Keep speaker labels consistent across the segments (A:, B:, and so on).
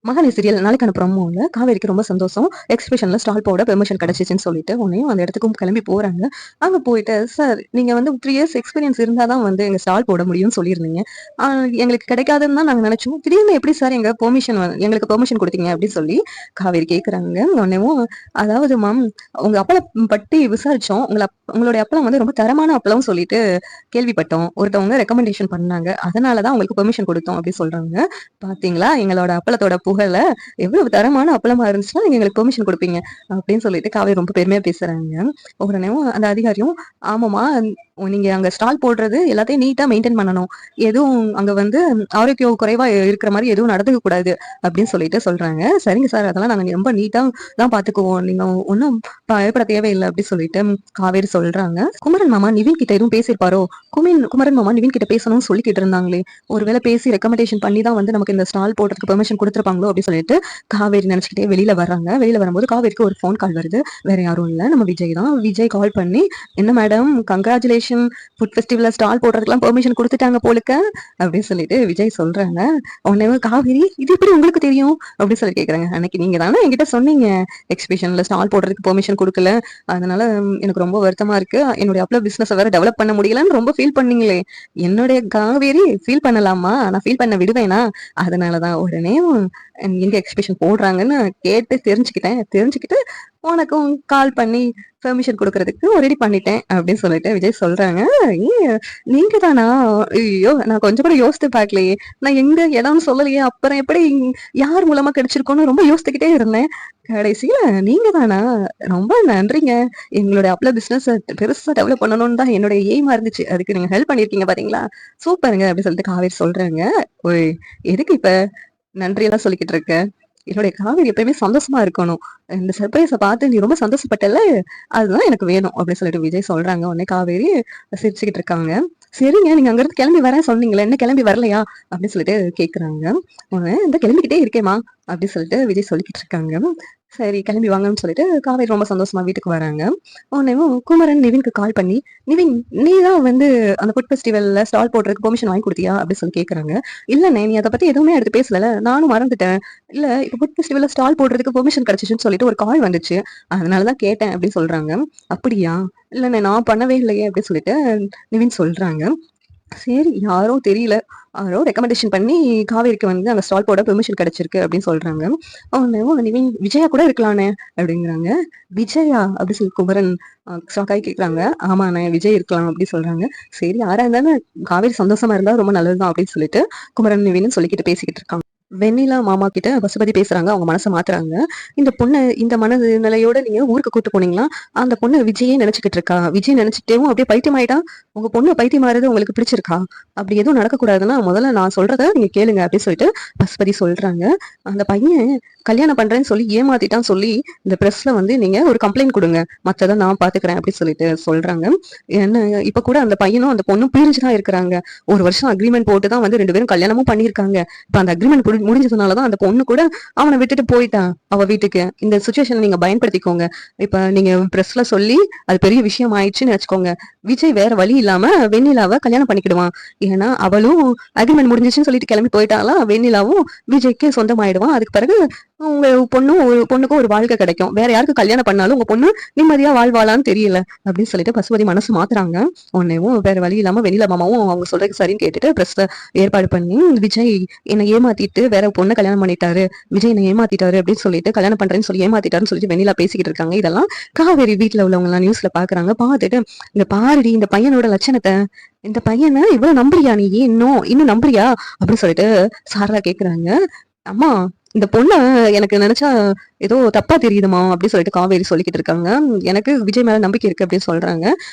A: Mahanadi serial நாளைக்கான ப்ரோமோல காவேரிக்கு ரொம்ப சந்தோஷம். எக்ஸிபிஷன்ல ஸ்டால் போட பெர்மிஷன் கிடைச்சிச்சுன்னு சொல்லிட்டு, உடனே அந்த இடத்துக்கும் கிளம்பி போறாங்க. அங்க போயிட்டு, "சார் நீங்க வந்து 3 இயர்ஸ் எக்ஸ்பீரியன்ஸ் இருந்தா தான் வந்து எங்க ஸ்டால் போட முடியும்னு சொல்லியிருந்தீங்க. ஆ எங்களுக்கு கிடைக்காதுன்னு தான் நாங்க நினைச்சோம். திடீர்னு எப்படி சார் எங்களுக்கு பெர்மிஷன் குடுத்தீங்க?" அப்படின்னு சொல்லி காவேரி கேட்கறாங்க. உடனேவும், "அதாவது மேம், உங்க அப்பளம் பத்தி விசாரிச்சோம். உங்களுடைய அப்பளம் வந்து ரொம்ப தரமான அப்பளம்னு சொல்லிட்டு கேள்விப்பட்டோம். ஒருத்தவங்க ரெக்கமெண்டேஷன் பண்ணாங்க. அதனால தான் உங்களுக்கு பெர்மிஷன் குடுத்தோம்." அப்படின்னு சொல்றாங்க. "பாத்தீங்களா? எங்களோட அப்பளத்தோட புகழ எவ்வளவு தரமான அப்பளமா இருந்துச்சுன்னா, நீங்க எங்களுக்கு பெர்மிஷன் குடுப்பீங்க." அப்படின்னு சொல்லிட்டு காவேரி ரொம்ப பெருமையா பேசுறாங்க. உடனேவும் அந்த அதிகாரியும், "ஆமாம்மா, நீங்க அங்க ஸ்டால் போடுறது எல்லாத்தையும் நீட்டா மெயின்டெயின் பண்ணணும். எதுவும் அங்க வந்து ஆரோக்கியம் குறைவா இருக்கிற மாரி எதுவும் நடந்துக்க கூடாது." அப்படின்னு சொல்லிட்டு சொல்றாங்க. "சரிங்க சார், அதெல்லாம் நாங்க ரொம்ப நீட்டா தான் பாத்துக்குவோம். நீங்க ஒண்ணும் பயப்பட தேவையில்ல." அப்படி சொல்லிட்டு காவேரி சொல்றாங்க. குமரன் மாமா நிவின் கிட்ட எதுவும் பேசியிருப்பாரோ? குமரன் மாமா நிவின் கிட்ட பேசணும்னு சொல்லிக்கிட்டு இருந்தாங்களே. ஒருவேளை பேசி ரெக்கமெண்டேஷன் பண்ணி தான் வந்து நமக்கு இந்த ஸ்டால் போடுறதுக்கு பெர்மிஷன் குடுத்துருப்பாங்களோ அப்படின்னு சொல்லிட்டு காவேரி நினைச்சுக்கிட்டே வெளியில வர்றாங்க. வெளியில வரும்போது காவேரிக்கு ஒரு ஃபோன் கால் வருது. வேற யாரும் இல்ல, நம்ம விஜய் தான். விஜய் கால் பண்ணி, "என்ன மேடம், கங்ராச்சுலேஷன், ஃபுட் ஃபெஸ்டிவல்ல ஸ்டால் போடுறதுக்குலாம் பெர்மிஷன் குடுத்துட்டாங்க போலுக்க." அப்படின்னு சொல்லிட்டு விஜய் சொல்றாங்க. உடனே காவேரி, "இது எப்படி உங்களுக்கு தெரியும்?" அப்படின்னு சொல்லி கேக்குறாங்க. "அன்னைக்கு நீங்க தானே என்கிட்ட சொன்னீங்க, எக்ஸிபிஷன்ல ஸ்டால் போடுறதுக்கு பெர்மிஷன் குடுக்கல. அதனால எனக்கு ரொம்ப வருத்தமா இருக்கு. என்னுடைய அப்பள பிசினஸ வேற டெவலப் பண்ண முடியலன்னு ரொம்ப ஃபீல் பண்ணீங்களே." "என்னுடைய காவேரி ஃபீல் பண்ணலாமா? நான் ஃபீல் பண்ண விடுவேனா?" அதனாலதான் உடனே எங்க எக்ஸிபிஷன் போடுறாங்கன்னு கேட்டு தெரிஞ்சுக்கிட்டு உனக்கும் கால் பண்ணி பெர்மிஷன் குடுக்கறதுக்கு ரெடி பண்ணிட்டேன் அப்படின்னு சொல்லிட்டு விஜய் சொல்றாங்க. "ஏய், நீங்க தானா? ஐயோ, நான் கொஞ்சம் கூட யோசித்து பார்க்கலையே. நான் எங்க இடம்னு சொல்லலையே. அப்புறம் எப்படி யார் மூலமா கிடைச்சிருக்கோன்னு ரொம்ப யோசித்துக்கிட்டே இருந்தேன். கடைசியில நீங்க தானா? ரொம்ப நன்றிங்க. எங்களுடைய அப்பள பிசினஸ் பெருசா டெவலப் பண்ணணும்னு தான் என்னுடைய எய்மா இருந்துச்சு. அதுக்கு நீங்க ஹெல்ப் பண்ணியிருக்கீங்க பாத்தீங்களா? சூப்பருங்க." அப்படின்னு சொல்லிட்டு காவேரி சொல்றாங்க. "ஓய், எதுக்கு இப்ப நன்றியெல்லாம் சொல்லிக்கிட்டு இருக்க? என்னுடைய காவேரி எப்பயுமே சந்தோஷமா இருக்கணும். இந்த சர்ப்ரைஸ பார்த்து நீ ரொம்ப சந்தோஷப்பட்டல்ல, அதுதான் எனக்கு வேணும்." அப்படின்னு சொல்லிட்டு விஜய் சொல்றாங்க. உடனே காவேரி சிரிச்சுக்கிட்டு இருக்காங்க. "சரிங்க, நீங்க அங்கிருந்து கிளம்பி வரேன்னு சொன்னீங்களே, இன்னும் கிளம்பி வரலையா?" அப்படின்னு சொல்லிட்டு கேட்கறாங்க. உடனே, "இந்த கிளம்பிக்கிட்டே இருக்கேன்மா." அப்படின்னு சொல்லிட்டு விஜய் சொல்லிக்கிட்டு இருக்காங்க. சரி, கிளம்பி வாங்கன்னு சொல்லிட்டு காவேரி ரொம்ப சந்தோஷமா வீட்டுக்கு வராங்க. உடனேவும் குமரன் நிவின்க்கு கால் பண்ணி, "நிவின், நீ தான் வந்து அந்த ஃபுட் ஃபெஸ்டிவல்ல ஸ்டால் போடுறதுக்கு பெர்மிஷன் வாங்கி குடுத்தியா?" அப்படின்னு சொல்லி கேட்கறாங்க. "இல்லண்ணே, நீ அத பத்தி எதுவுமே எடுத்து பேசலல. நானும் மறந்துட்டேன். இல்ல, இப்ப ஃபுட் ஃபெஸ்டிவல்ல ஸ்டால் போடுறதுக்கு பெர்மிஷன் கிடைச்சுச்சுன்னு சொல்லிட்டு ஒரு கால் வந்துச்சு. அதனால தான் கேட்டேன்." அப்படின்னு சொல்றாங்க. "அப்படியா? இல்லண்ணே, நான் பண்ணவே இல்லையே." அப்படின்னு சொல்லிட்டு நிவின் சொல்றாங்க. சரி, யாரோ தெரியல. யாரோ ரெக்கமெண்டேஷன் பண்ணி காவேரிக்கு வந்து அங்க ஸ்டால் போட பெர்மிஷன் கிடைச்சிருக்கு அப்படின்னு சொல்றாங்க. உடனேவும் நிவின், "விஜயா கூட இருக்கலானே." அப்படிங்கிறாங்க. "விஜயா?" அப்படி சொல்லி குமரன் ஷாக் ஆகி கேட்குறாங்க. "ஆமாண்ணே, விஜய் இருக்கலாம்." அப்படி சொல்றாங்க. சரி, யாரா இருந்தாலும் காவேரி சந்தோஷமா இருந்தா ரொம்ப நல்லதுதான் அப்படின்னு சொல்லிட்டு குமரன், நிவின்னு சொல்லிக்கிட்டு பேசிக்கிட்டு இருக்காங்க. வெண்ணிலா மாமா கிட்ட பசுபதி பேசுறாங்க. அவங்க மனச மாத்துறாங்க. "இந்த பொண்ணு இந்த மனநிலையோட நீங்க ஊருக்கு கூட்டு போனீங்களா? அந்த பொண்ணு விஜயே நினைச்சுக்கிட்டு இருக்கா. விஜய் நினைச்சுட்டேவும் அப்படியே பைத்தியம் ஆயிட்டா. உங்க பொண்ணு பைத்தியமாறது உங்களுக்கு பிடிச்சிருக்கா? அப்படி எதுவும் நடக்கக்கூடாதுன்னா முதல்ல நான் சொல்றத நீங்க கேளுங்க." அப்படின்னு சொல்லிட்டு பசுபதி சொல்றாங்க. "அந்த பையன் கல்யாணம் பண்றேன்னு சொல்லி ஏமாத்திட்டான்னு சொல்லி இந்த பிரஸ்ல வந்து நீங்க ஒரு கம்ப்ளைண்ட் குடுங்க. மத்தத நான் பாத்துக்கிறேன்." அப்படின்னு சொல்லிட்டு சொல்றாங்க. என்ன, இப்ப கூட அந்த பையனும் அந்த பொண்ணும் பிரிஞ்சு தான் இருக்கிறாங்க. 1 வருஷம் அக்ரீமெண்ட் போட்டு தான் வந்து 2 பேரும் கல்யாணமும் பண்ணியிருக்காங்க. இப்ப அந்த அக்ரிமெண்ட் முடிஞ்சதுனால தான் அந்த பொண்ணு கூட அவன விட்டுட்டு போயிட்டா அவ வீட்டுக்கு. இந்த சிச்சுவேஷன நீங்க பயன்படுத்திக்கோங்க. இப்ப நீங்க பிரஸ்ல சொல்லி அது பெரிய விஷயம் ஆயிடுச்சுன்னு வச்சுக்கோங்க. விஜய் வேற வழி இல்லாம வெண்ணிலாவ கல்யாணம் பண்ணிக்கிடுவான். ஏன்னா அவளும் அக்ரிமெண்ட் முடிஞ்சிச்சுன்னு சொல்லிட்டு கிளம்பி போயிட்டாளா, வெண்ணிலாவும் விஜய்க்கு சொந்தமாயிடுவான். அதுக்கு பிறகு உங்க பொண்ணுக்கும் ஒரு வாழ்க்கை கிடைக்கும். வேற யாருக்கு கல்யாணம் பண்ணாலும் உங்க பொண்ணு நிம்மதியா வாழ்வாளான்னு தெரியல." அப்படின்னு சொல்லிட்டு பசுபதி மனசு மாத்துறாங்க. உடனேவும் வேற வழி இல்லாம வெண்ணிலா மாமாவும் அவங்க சொல்றதுக்கு சரின்னு கேட்டுட்டு பிரஸ்ல ஏற்பாடு பண்ணி, "விஜய் என்னை ஏமாத்திட்டு வேற பொண்ண கல்யாணம் பண்ணிட்டாரு. விஜய் என்னை ஏமாத்திட்டாரு அப்படின்னு சொல்லிட்டு கல்யாணம் பண்றேன்னு சொல்லி ஏமாத்திட்டாருன்னு சொல்லிட்டு வெண்ணிலா பேசிக்கிட்டு இருக்காங்க." இதெல்லாம் காவேரி வீட்ல உள்ளவங்க எல்லாம் நியூஸ்ல பாக்குறாங்க. பார்த்துட்டு, "இங்க பாருடி இந்த பையனோட லட்சணத்தை. இந்த பையனை இவ்வளவு நம்புறியா நீ? இன்னும் நம்புறியா?" அப்படின்னு சொல்லிட்டு சாரதா கேக்குறாங்க. "அம்மா, இந்த பொண்ண எனக்கு நினைச்சா ஏதோ தப்பா தெரியுதுமா." அப்படின்னு சொல்லிட்டு காவேரி சொல்லிக்கிட்டு இருக்காங்க. "எனக்கு விஜய் மேல நம்பிக்கை இருக்கு." அப்படின்னு சொல்றாங்க.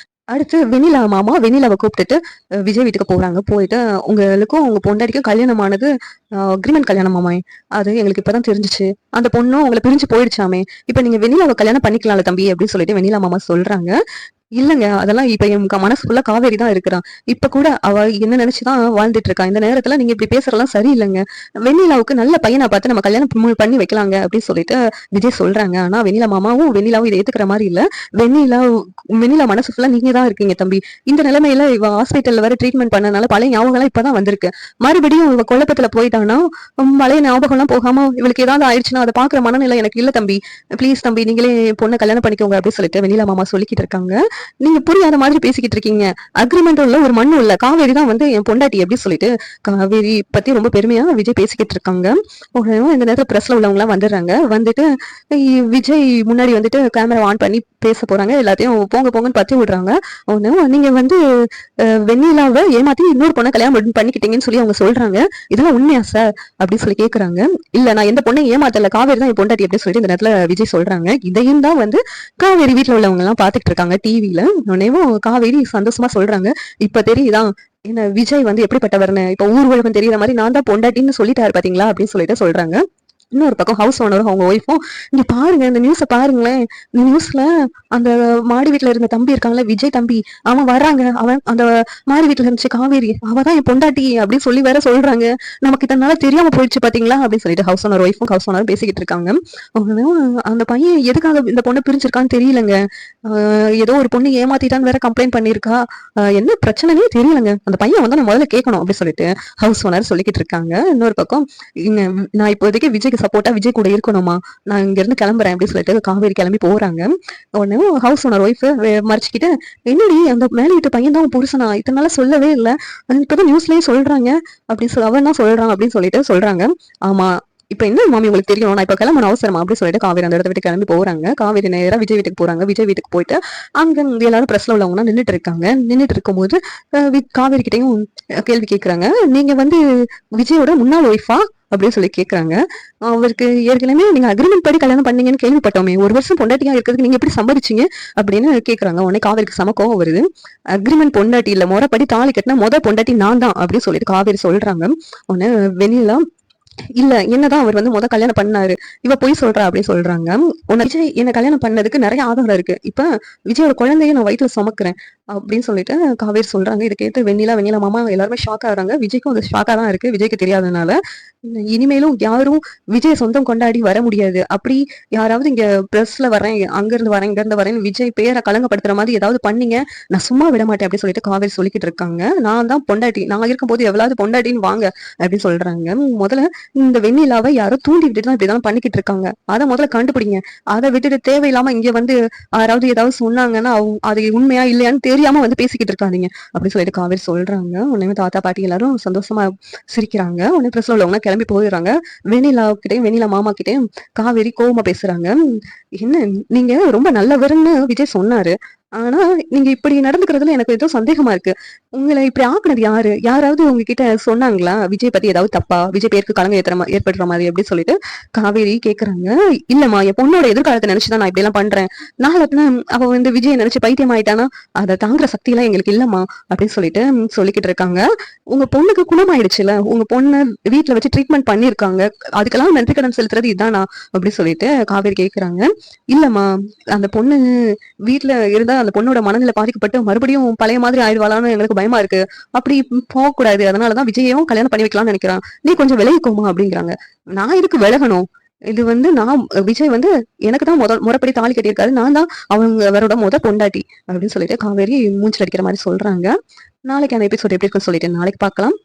A: அடுத்து வெண்ணிலா மாமா வெண்ணிலாவ கூப்பிட்டுட்டு விஜய் வீட்டுக்கு போறாங்க. போயிட்டு, "உங்களுக்கும் உங்க பொண்டாட்டிக்கும் கல்யாணமானது அக்ரிமெண்ட் கல்யாணமாமே. அது எங்களுக்கு இப்பதான் தெரிஞ்சுச்சு. அந்த பொண்ணும் உங்கள பிரிஞ்சு போயிடுச்சாமே. இப்ப நீங்க வெண்ணிலாவ கல்யாணம் பண்ணிக்கலாம்ல தம்பி." அப்படின்னு சொல்லிட்டு வெண்ணிலா மாமா சொல்றாங்க. இல்லங்க. அதெல்லாம் இப்ப என் மனசுக்குள்ள காவேரி தான் இருக்கிறா. இப்ப கூட அவ என்ன நெனச்சு தான் வாழ்ந்துட்டு இருக்கா. இந்த நேரத்துல நீங்க இப்படி பேசுறதெல்லாம் சரியில்லங்க. வெண்ணிலாவுக்கு நல்ல பையனா பார்த்து நம்ம கல்யாணம் பண்ணி வைக்கலாங்க அப்படின்னு சொல்லிட்டு விஜய் சொல்றாங்க. ஆனா வெண்ணிலா மாமாவும் வெண்ணிலாவும் இத ஏத்துக்கிற மாரி இல்ல. வெண்ணிலா வெண்ணிலா மனசு ஃபுல்லா நீங்க தான் இருக்கீங்க தம்பி. இந்த நிலைமையில இவ ஹாஸ்பிட்டல்ல வேற ட்ரீட்மெண்ட் பண்ணனால பழைய ஞாபகம்லாம் இப்பதான் வந்திருக்கு. மறுபடியும் இவ குழப்பத்துல போயிட்டான்னா, பழைய ஞாபகம்லாம் போகாம இவளுக்கு ஏதாவது ஆயிடுச்சுன்னா, அத பார்க்குற மனநிலை எனக்கு இல்ல தம்பி. ப்ளீஸ் தம்பி நீங்களே என் பொண்ண கல்யாணம் பண்ணிக்கோங்க அப்படின்னு சொல்லிட்டு வெண்ணிலா மாமா சொல்லிக்கிட்டு இருக்காங்க. நீங்க புரியாத மாதிரி பேசிக்கிட்டு இருக்கீங்க. அக்ரிமெண்ட்டும் இல்ல, ஒரு மண்ணும் இல்ல. காவேரி தான் வந்து என் பொண்டாட்டி அப்படி சொல்லிட்டு காவேரி பத்தி ரொம்ப பெருமையா விஜய் பேசிக்கிட்டு இருக்காங்க. உடனே இந்த நேரத்துல பிரஸ்ல உள்ளவங்கலாம் வந்துடுறாங்க. வந்துட்டு விஜய் முன்னாடி வந்துட்டு கேமரா ஆன் பண்ணி பேச போறாங்க. எல்லாத்தையும் போங்க போங்கன்னு பத்தி விடுறாங்க. உடனே நீங்க வந்து வெண்ணிலாவை ஏமாத்தி இன்னொரு பொண்ணை கல்யாணம் பண்ணிக்கிட்டீங்கன்னு சொல்லி அவங்க சொல்றாங்க. இதெல்லாம் உண்மையா சார் அப்படின்னு சொல்லி கேக்குறாங்க. இல்ல நான் எந்த பொண்ணை ஏமாத்தல, காவேரி தான் என் பொண்டாட்டி அப்படின்னு சொல்லிட்டு இந்த நேரத்துல விஜய் சொல்றாங்க. இதையும் தான் வந்து காவேரி வீட்டுல உள்ளவங்க எல்லாம் பாத்துக்கிட்டு இருக்காங்க டிவில. உடனேவும் காவேரி சந்தோஷமா சொல்றாங்க. இப்ப தெரியுதா என்ன விஜய் வந்து எப்படிப்பட்டவர்னு. இப்ப ஊர் உலகம் தெரியுற மாதிரி நான் தான் பொண்டாட்டின்னு சொல்லிட்டாரு பாத்தீங்களா அப்படின்னு சொல்லிட்டு சொல்றாங்க. இன்னொரு பக்கம் ஹவுஸ் ஓனரும் அவங்க ஒய்ஃபும் இங்க பாருங்க இந்த நியூஸ பாருங்களேன். இந்த நியூஸ்ல அந்த மாடி வீட்டுல இருந்த தம்பி இருக்காங்களே விஜய் தம்பி, அவன் வர்றாங்க. அவன் அந்த மாடி வீட்டுல இருந்துச்சு காவேரி, அவதான் என் பொண்டாட்டி அப்படின்னு சொல்லி வேற சொல்றாங்க. நமக்கு இதனால தெரியாம போயிடுச்சு பாத்தீங்களா அப்படின்னு சொல்லிட்டு ஹவுஸ் ஓனர் ஒய்ஃபும் ஹவுஸ் ஓனரும் பேசிக்கிட்டு இருக்காங்க. அந்த பையன் எதுக்காக இந்த பொண்ணை பிரிஞ்சிருக்கான்னு தெரியலங்க. ஏதோ ஒரு பொண்ணு ஏமாத்திட்டான்னு வேற கம்ப்ளைண்ட் பண்ணிருக்கா. என்ன பிரச்சனைனே தெரியலங்க. அந்த பையன் வந்து நான் முதல்ல கேட்கணும் அப்படின்னு சொல்லிட்டு ஹவுஸ் ஓனர் சொல்லிக்கிட்டு இருக்காங்க. இன்னொரு பக்கம் நான் இப்போதைக்கு விஜய்க்கு சப்போர்ட்டா விஜய் கூட இருக்கணுமா, நான் இங்க இருந்து கிளம்புறேன் அப்படின்னு சொல்லிட்டு காவேரி கிளம்பி போறாங்க. உடனே ஹவுஸ் ஓனர் ஒய்ஃப் மறைச்சிக்கிட்டு, என்னடி அந்த மேல வீட்டு பையன் தான் புருஷனா, இதனால சொல்லவே இல்லை, இப்பதான் நியூஸ்லயே சொல்றாங்க அப்படின்னு சொல்லி அவன் தான் சொல்றான் அப்படின்னு சொல்லிட்டு சொல்றாங்க. ஆமா இப்ப என்ன மாமி உங்களுக்கு தெரியும், நான் இப்ப கிளம்பணும் அவசரமா அப்படின்னு சொல்லிட்டு காவேரி அந்த இடத்த விட்டு கிளம்பி போறாங்க. காவேரி நேரா விஜய் வீட்டுக்கு போறாங்க. விஜய் வீட்டுக்கு போயிட்டு அங்க எல்லாரும் பிரஸ்ல உள்ளவங்க நின்றுட்டு இருக்காங்க. நின்றுட்டு இருக்கும்போது காவேரி கிட்டையும் கேள்வி கேட்கறாங்க. நீங்க வந்து விஜயோட முன்னாள் ஒய்ஃபா அப்படின்னு சொல்லி கேக்குறாங்க. அவருக்கு ஏற்கனவே நீங்க அக்ரிமெண்ட் படி கல்யாணம் பண்ணீங்கன்னு கேள்விப்பட்டோமே, ஒரு வருஷம் பொண்டாட்டியா இருக்கிறதுக்கு நீங்க எப்படி சம்பாதிச்சீங்க அப்படின்னு கேக்குறாங்க. உடனே காவேரிக்கு சம கோவம் வருது. அக்ரிமெண்ட் பொண்டாட்டி இல்ல, முறைப்படி தாலி கட்டின பொண்டாட்டி நான் தான் அப்படின்னு சொல்லிட்டு காவேரி சொல்றாங்க. உடனே வெண்ணிலா இல்ல என்னதான் அவர் வந்து கல்யாணம் பண்ணாரு, இவ பொய் சொல்றா அப்படின்னு சொல்றாங்க. விஜய் என்ன கல்யாணம் பண்ணதுக்கு நிறைய ஆதாரம் இருக்கு. இப்ப விஜயோட குழந்தைய நான் வயிற்றுல சுமக்கிறேன் அப்படின்னு சொல்லிட்டு காவேரி சொல்றாங்க. இதை கேட்டு வெண்ணிலா மாமா எல்லாருமே ஷாக் ஆகுறாங்க. விஜய்க்கும் அது ஷாக்கா தான் இருக்கு, விஜய்க்கு தெரியாதனால. இனிமேலும் யாரும் விஜய் சொந்தம் கொண்டாடி வர முடியாது. அப்படி யாராவது இங்க பிரஸ்ல வரேன், அங்க இருந்து வரேன், இங்க இருந்து வரேன், விஜய் பேரை கலங்கப்படுத்துற மாதிரி ஏதாவது பண்ணீங்க, நான் சும்மா விட மாட்டேன் அப்படின்னு சொல்லிட்டு காவேரி சொல்லிக்கிட்டு இருக்காங்க. நான் தான் பொண்டாட்டி, நான் இருக்கும்போது எவ்வளவு பொண்டாட்டின்னு வாங்க அப்படின்னு சொல்றாங்க. முதல்ல இந்த வெண்ணிலாவை யாரோ தூண்டி விட்டுட்டு தான் இப்படிதான் பண்ணிக்கிட்டு இருக்காங்க. அதை முதல்ல கண்டுபிடிங்க. அதை விட்டுட்டு தேவையில்லாம இங்க வந்து யாராவது ஏதாவது சொன்னாங்கன்னா அது உண்மையா இல்லையான்னு தெரியாம வந்து பேசிக்கிட்டு இருக்காதீங்க அப்படின்னு சொல்லிட்டு காவேரி சொல்றாங்க. உடனே தாத்தா பாட்டி எல்லாரும் சந்தோஷமா சிரிக்கிறாங்க. உடனே பிரஸ்ல உள்ளவங்க கிளம்பி போயிடுறாங்க. வெண்ணிலா கிட்டையும் வெண்ணிலா மாமா கிட்டையும் காவேரி கோவமா பேசுறாங்க. என்ன நீங்க ரொம்ப நல்லவருன்னு விஜய் சொன்னாரு, ஆனா நீங்க இப்படி நடந்துக்கிறதுல எனக்கு ஏதோ சந்தேகமா இருக்கு. உங்களை இப்படி ஆக்குனது யாரு, யாராவது உங்ககிட்ட சொன்னாங்களா விஜய் பத்தி ஏதாவது தப்பா, விஜய் பேருக்கு களங்கம் ஏற்படுற மாதிரி அப்படின்னு சொல்லிட்டு காவேரி கேக்குறாங்க. இல்லம்மா என் பொண்ணோட எதிர்காலத்தை நினைச்சுதான் நான் இப்படி எல்லாம் பண்றேன். நாளப்பின அவ வந்து விஜய் நினைச்சு பைத்தியம் ஆயிட்டானா அதை தாங்குற சக்தி எல்லாம் எங்களுக்கு இல்லம்மா அப்படின்னு சொல்லிட்டு சொல்லிக்கிட்டு இருக்காங்க. உங்க பொண்ணுக்கு குணமாயிடுச்சுல, உங்க பொண்ணு வீட்டுல வச்சு ட்ரீட்மெண்ட் பண்ணிருக்காங்க, அதுக்கெல்லாம் நன்றி கடன் செலுத்துறது இதானா அப்படின்னு சொல்லிட்டு காவேரி கேக்குறாங்க. இல்லம்மா அந்த பொண்ணு வீட்டுல இருந்தா அந்த பொண்ணோட மனநிலை பாதிக்கப்பட்டு மறுபடியும் பழைய மாதிரி ஆயிடுவாளான்னு எங்களுக்கு பயமா இருக்கு. அப்படி போக கூடாது, அதனாலதான் விஜயையும் கல்யாணம் பண்ணி வைக்கலாம்னு நினைக்கிறான். நீ கொஞ்சம் விலகிக்கோமா அப்படிங்கிறாங்க. நான் இதுக்கு விலகணும், இது வந்து நான் விஜய் வந்து எனக்கு தான் முறைப்படி தாலி கட்டியிருக்காரு, நான் தான் அவரோட பொண்டாட்டி அப்படின்னு சொல்லிட்டு காவேரி மூஞ்சில் அடிக்கிற மாதிரி சொல்றாங்க. நாளைக்கு அந்த எபிசோட் எப்படி இருக்குன்னு சொல்லிட்டு நாளைக்கு பார்க்கலாம்.